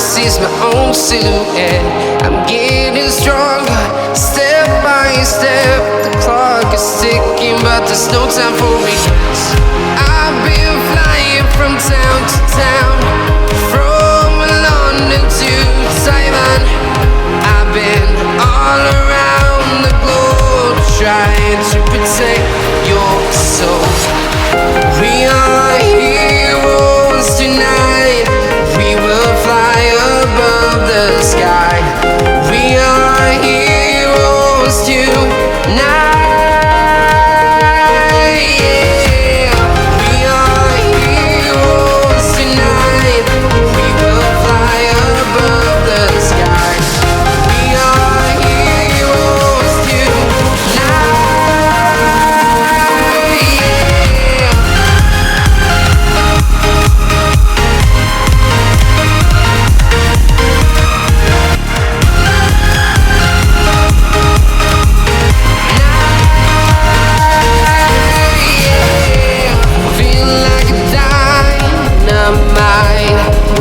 see's my own silhouette. I'm getting stronger, step by step. The clock is ticking, but there's no time for regrets. I've been flying from town to town, from London to Taiwan. I've been all around the globe, trying to protect your soul. We are heroes tonight. We will fly above the sky. We are heroes tonight. Yeah. We are heroes tonight. We will fly above the sky. We are heroes tonight.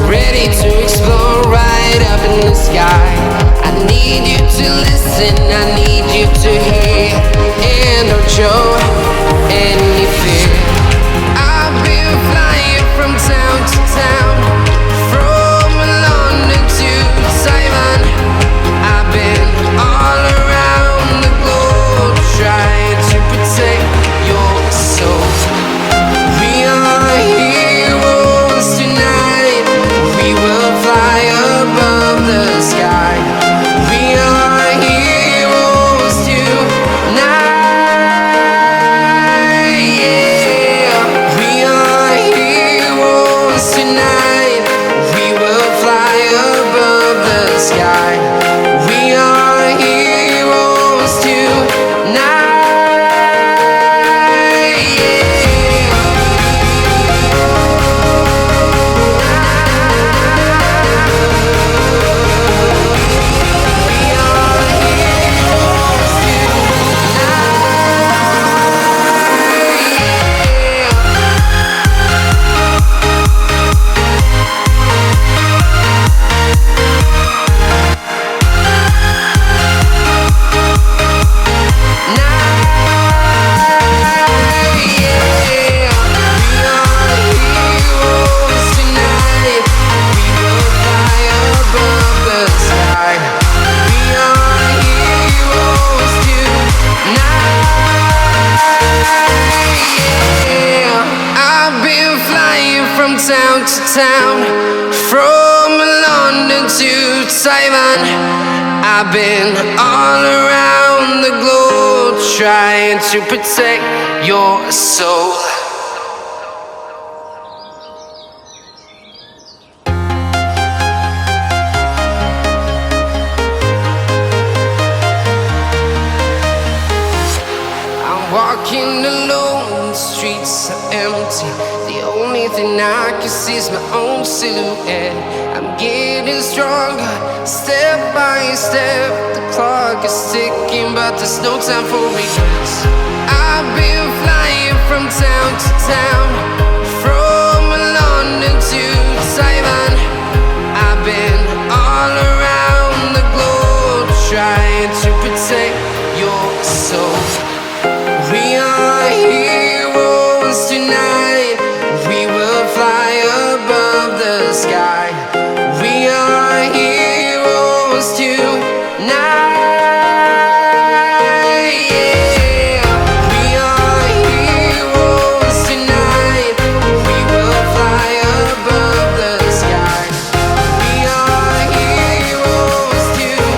Ready to explore right up in the sky. I need you to listen, I need you to hear, and don't show any fear. I've been flying from town to town, from London to Taiwan. I've been all around the globe, trying to protect your soul. We are heroes tonight. We will fly above the sky. We are heroes tonight. Yeah. We are heroes tonight. We will fly above the sky. We are heroes tonight. Town to town, from London to Taiwan. I've been all around the globe, trying to protect your soul. I'm walking alone, the streets are empty. The only thing I can see is my own silhouette. I'm getting stronger, step by step. The clock is ticking, but there's no time for regrets. I've been flying from town to town, from London to Taiwan. I've been all around the globe, trying to protect your soul. We are heroes tonight. We will fly above the sky. We are heroes tonight. Yeah. We are heroes tonight. We will fly above the sky. We are heroes tonight.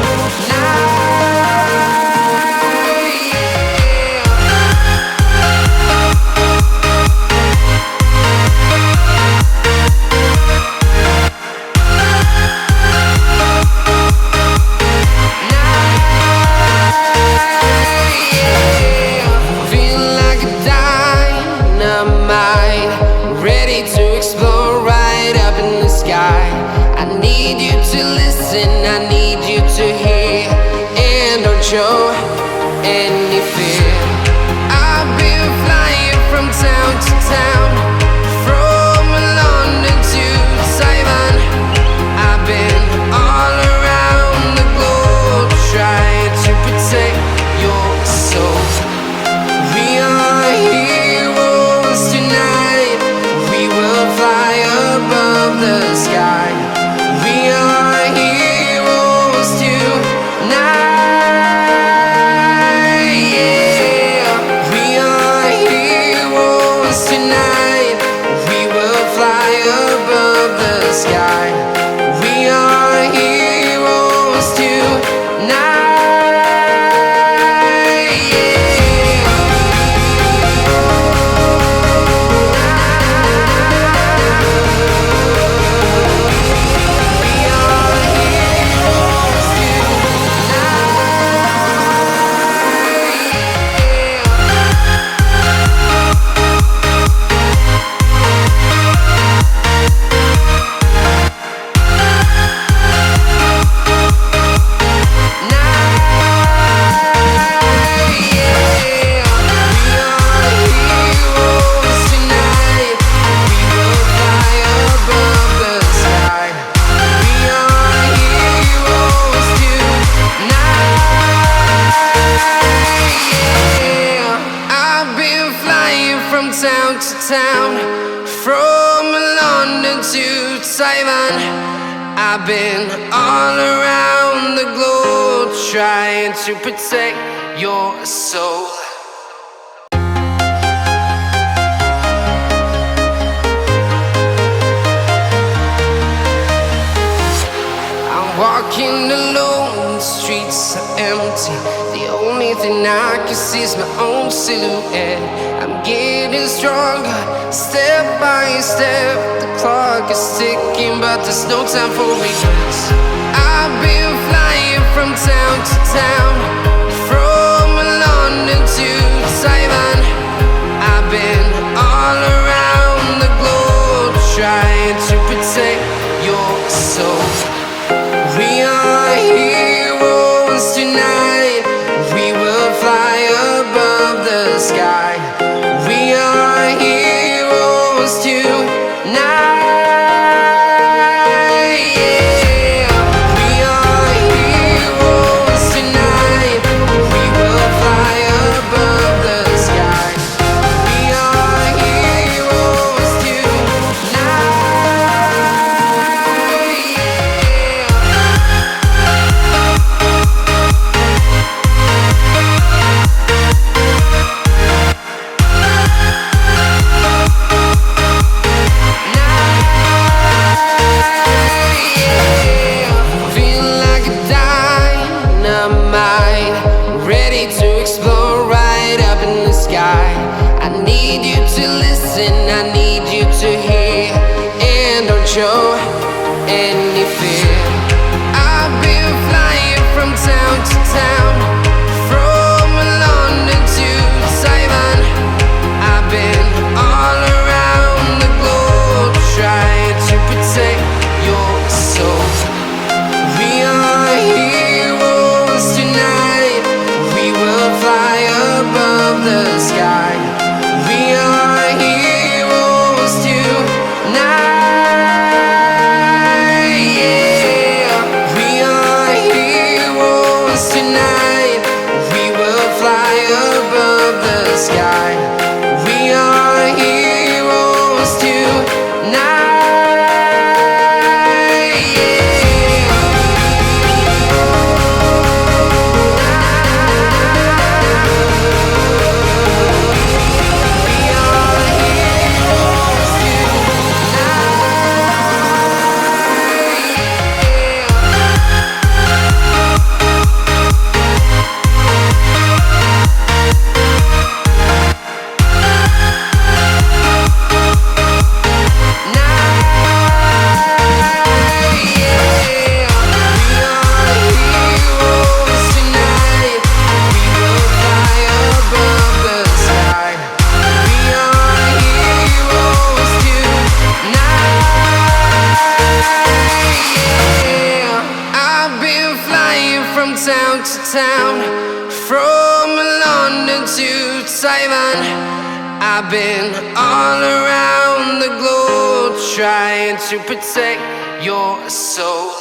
Ready to explore right up in the sky. I need you to listen, I need you to hear, and don't show any fear. I've been flying from town to town, from London to Taiwan. I've been town, from London to Taiwan. I've been all around the globe trying to protect your soul. Walking alone, the streets are empty. The only thing I can see is my own silhouette. I'm getting stronger, step by step. The clock is ticking, but there's no time for regrets. I've been flying from town to town, from London to Taiwan. I've been all around the globe trying to protect your soul. We are heroes tonight. We will fly above the sky. We are heroes tonight. Yeah. We are heroes tonight. We will fly above the sky. We are heroes tonight. I need you to hear and don't show any fear. I've been flying from town to town, from London to Taiwan. I've been all around the globe trying to protect your soul. We are heroes tonight. We will fly above the sky. We are heroes tonight. Yeah. We are heroes tonight. We will fly above the sky. We are heroes tonight. From town to town, from London to Taiwan. I've been all around the globe trying to protect your soul.